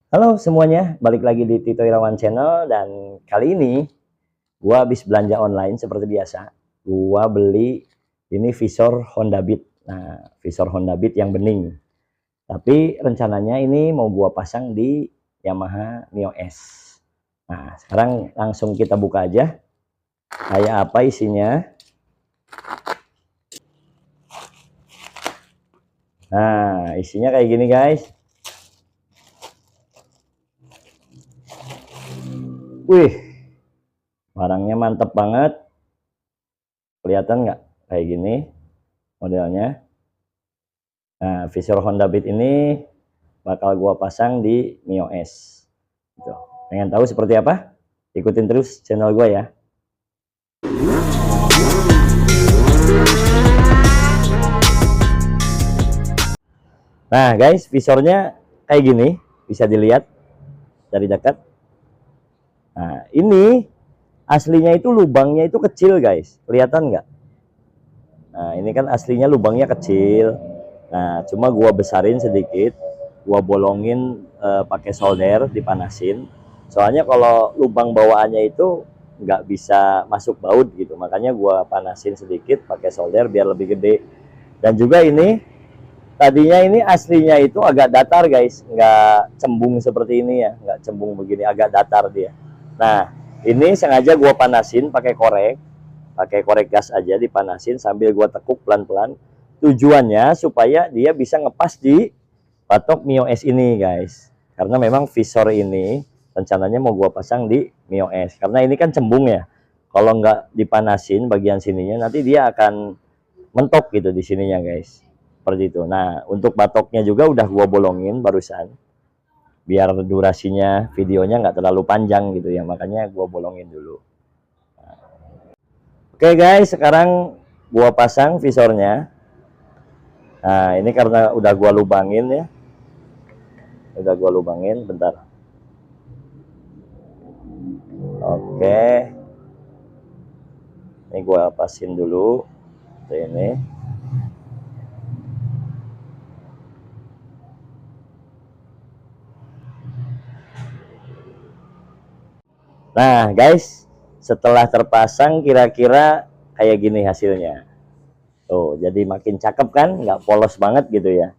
Halo semuanya, balik lagi di Tito Irawan Channel dan kali ini gua habis belanja online seperti biasa. Gua beli ini visor Honda Beat. Nah, visor Honda Beat yang bening. Tapi rencananya ini mau gua pasang di Yamaha Mio S. Nah, sekarang langsung kita buka aja. Kayak apa isinya? Nah, isinya kayak gini guys. Wih, barangnya mantep banget. Kelihatan nggak? Kayak gini modelnya. Nah, visor Honda Beat ini bakal gua pasang di Mio S. Gitu. Pengen tahu seperti apa? Ikutin terus channel gua ya. Nah, guys, visornya kayak gini, bisa dilihat dari dekat. Nah, ini aslinya itu lubangnya itu kecil, guys. Kelihatan nggak? Nah, ini kan aslinya lubangnya kecil. Nah, cuma gua besarin sedikit, gua bolongin pakai solder, dipanasin. Soalnya kalau lubang bawaannya itu nggak bisa masuk baut gitu, makanya gua panasin sedikit pakai solder biar lebih gede. Dan juga ini tadinya ini aslinya itu agak datar guys, nggak cembung seperti ini ya, nggak cembung begini, agak datar dia. Nah, ini sengaja gua panasin pakai korek gas aja, dipanasin sambil gua tekuk pelan-pelan. Tujuannya supaya dia bisa ngepas di patok Mio S ini guys. Karena memang visor ini rencananya mau gua pasang di Mio S. Karena ini kan cembung ya. Kalau nggak dipanasin bagian sininya nanti dia akan mentok gitu di sininya guys. Seperti itu. Nah, untuk batoknya juga udah gua bolongin barusan. Biar durasinya videonya nggak terlalu panjang gitu ya. Makanya gua bolongin dulu. Oke guys, sekarang gua pasang visornya. Nah, ini karena udah gua lubangin ya. Udah gua lubangin, bentar. Oke. Ini gua pasin dulu. Ini. Nah, guys, setelah terpasang kira-kira kayak gini hasilnya. Tuh, jadi makin cakep kan, nggak polos banget gitu ya.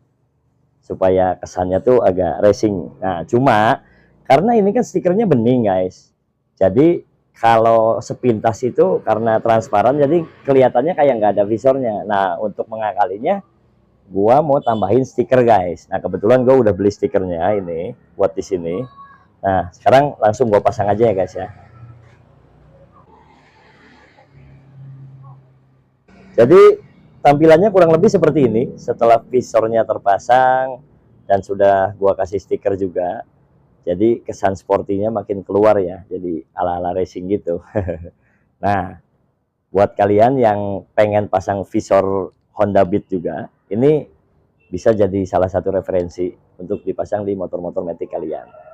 Supaya kesannya tuh agak racing. Nah, cuma karena ini kan stikernya bening, guys. Jadi kalau sepintas itu karena transparan, jadi kelihatannya kayak nggak ada visornya. Nah, untuk mengakalinya, gua mau tambahin stiker, guys. Nah, kebetulan gua udah beli stikernya ini buat di sini. Nah, sekarang langsung gua pasang aja ya, guys ya. Jadi tampilannya kurang lebih seperti ini setelah visornya terpasang dan sudah gua kasih stiker juga. Jadi kesan sportinya makin keluar ya. Jadi ala-ala racing gitu. Nah, buat kalian yang pengen pasang visor Honda Beat juga, ini bisa jadi salah satu referensi untuk dipasang di motor-motor metik kalian.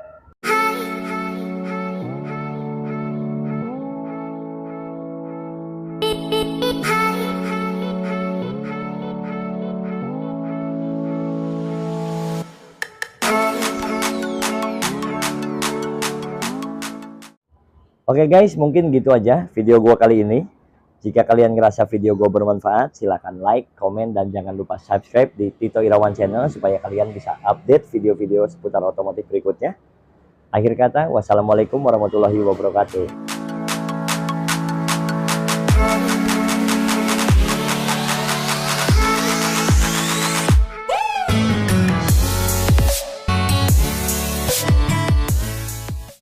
Oke guys, mungkin gitu aja video gua kali ini. Jika kalian ngerasa video gua bermanfaat, silahkan like, komen, dan jangan lupa subscribe di Tito Irawan Channel supaya kalian bisa update video-video seputar otomotif berikutnya. Akhir kata, wassalamualaikum warahmatullahi wabarakatuh.